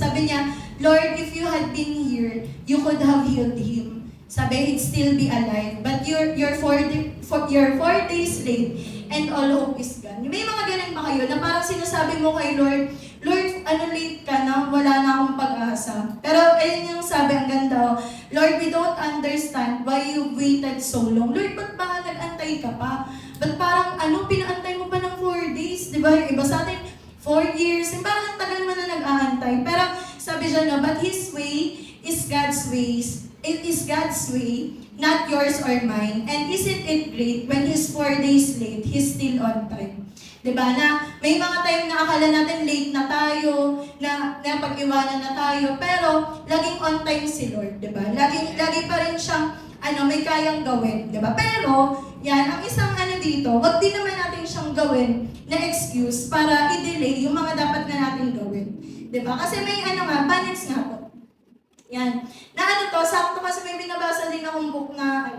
Sabi niya, Lord, if you had been here, you could have healed him. Sabi, he'd still be alive. But you're 4 days late and all hope is gone. May mga ganun ba kayo na parang sinasabi mo kay Lord, Lord, late ka na, wala na akong pag-asa. Pero ayun yung sabi, ang ganda, Lord, we don't understand why you waited so long. Lord, ba't ba nag-antay ka pa? Ba't parang pinaantay mo pa ng 4 days? Diba? Iba sa atin, 4 years. Parang ang tagal mo na nag-aantay. Pero sabi siya, no, but His way is God's ways. It is God's way, not yours or mine. And isn't it great when He's 4 days late, He's still on time? Diba na may mga time na akala natin late na tayo, na pag-iwanan na tayo, pero laging on time si Lord, diba? Lagi pa rin siyang may kayang gawin, diba? Pero yan, ang isang dito, wag din naman natin siyang gawin na excuse para i-delay yung mga dapat na natin gawin. Diba? Kasi may banners nga po. Yan. Na sakto kasi may binabasa din akong book na